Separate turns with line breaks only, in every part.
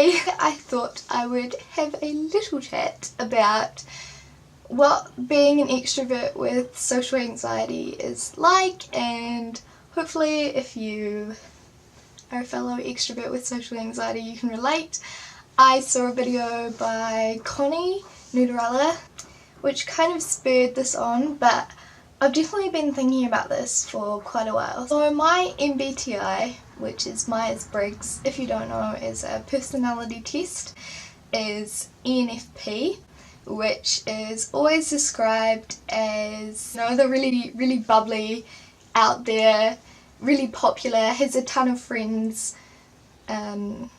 today I thought I would have a little chat about what being an extrovert with social anxiety is like, and hopefully if you are a fellow extrovert with social anxiety you can relate. I saw a video by Connie Nudarella which kind of spurred this on, but I've definitely been thinking about this for quite a while. So my MBTI, which is Myers-Briggs, if you don't know, is a personality test, is ENFP, which is always described as, you know, the really bubbly, out there, really popular, has a ton of friends, kind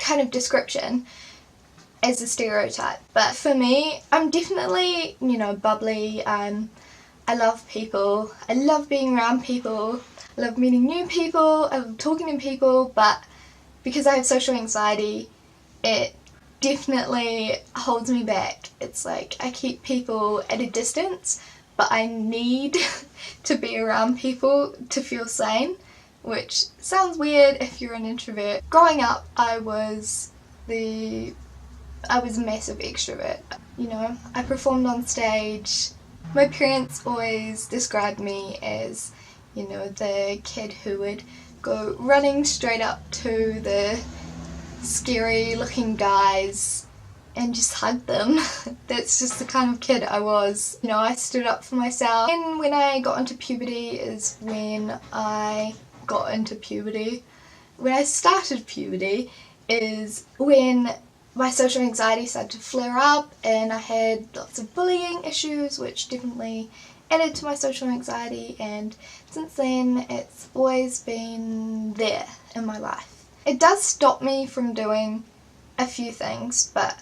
of description as a stereotype. But for me, I'm definitely, you know, bubbly. I love people, I love being around people, I love meeting new people, I love talking to people, but because I have social anxiety, it definitely holds me back. It's like I keep people at a distance, but I need to be around people to feel sane, which sounds weird if you're an introvert. Growing up, I was a massive extrovert. You know, I performed on stage. My parents always described me as, you know, the kid who would go running straight up to the scary looking guys and just hug them. That's just the kind of kid I was. You know, I stood up for myself. And when I got into puberty is when I got into puberty. When I started puberty is when my social anxiety started to flare up and I had lots of bullying issues, which definitely added to my social anxiety, and since then it's always been there in my life. It does stop me from doing a few things, but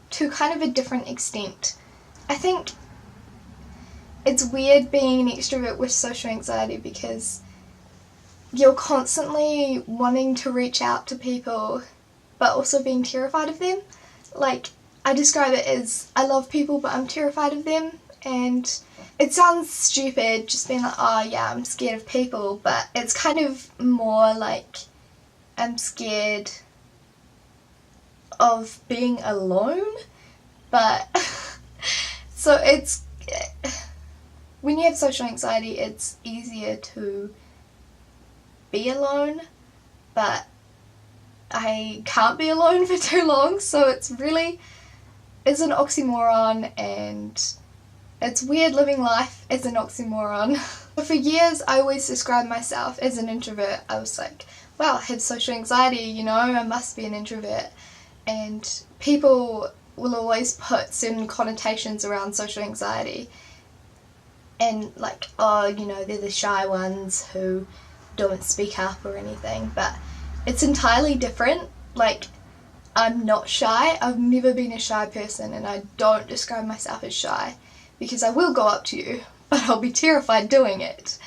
to kind of a different extent. I think it's weird being an extrovert with social anxiety because you're constantly wanting to reach out to people but also being terrified of them. Like, I describe it as I love people but I'm terrified of them, and it sounds stupid just being like, oh yeah, I'm scared of people, but it's kind of more like I'm scared of being alone. But so it's, when you have social anxiety it's easier to be alone, but I can't be alone for too long, so it's an oxymoron, and it's weird living life as an oxymoron. For years I always described myself as an introvert. I was like, wow, I have social anxiety, you know, I must be an introvert. And people will always put certain connotations around social anxiety, and like, oh, you know, they're the shy ones who don't speak up or anything, but it's entirely different. Like, I'm not shy. I've never been a shy person, and I don't describe myself as shy because I will go up to you, but I'll be terrified doing it.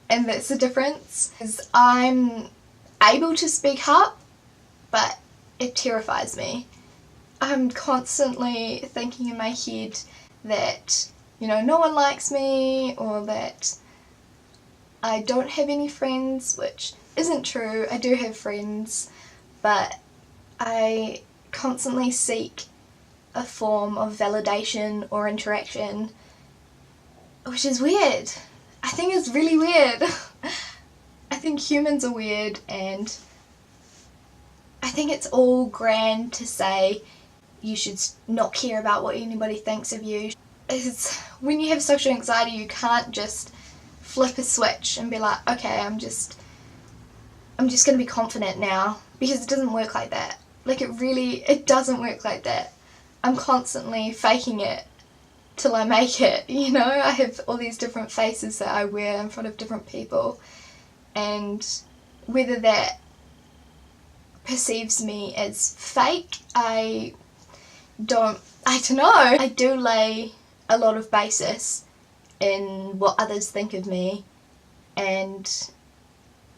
And that's the difference, is I'm able to speak up, but it terrifies me. I'm constantly thinking in my head that, you know, no one likes me, or that I don't have any friends, which isn't true. I do have friends, but I constantly seek a form of validation or interaction, which is weird. I think it's really weird. I think humans are weird, and I think it's all grand to say you should not care about what anybody thinks of you. When you have social anxiety you can't just flip a switch and be like, okay, I'm just going to be confident now, because it doesn't work like that. Like, it doesn't work like that. I'm constantly faking it till I make it, you know? I have all these different faces that I wear in front of different people, and whether that perceives me as fake, I don't know. I do lay a lot of basis in what others think of me and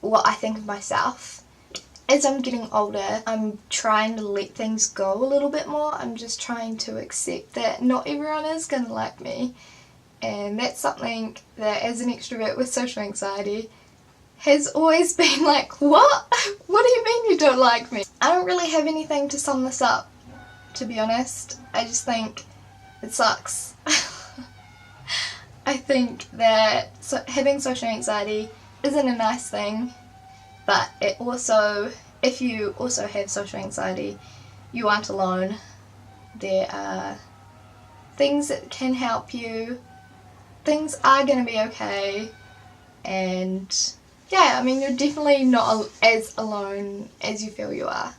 what I think of myself. As I'm getting older, I'm trying to let things go a little bit more. I'm just trying to accept that not everyone is going to like me, and that's something that, as an extrovert with social anxiety, has always been like, what? What do you mean you don't like me? I don't really have anything to sum this up, to be honest. I just think it sucks. I think that having social anxiety isn't a nice thing, but it also, if you also have social anxiety, you aren't alone. There are things that can help you. Things are going to be okay, and yeah, I mean, you're definitely not as alone as you feel you are.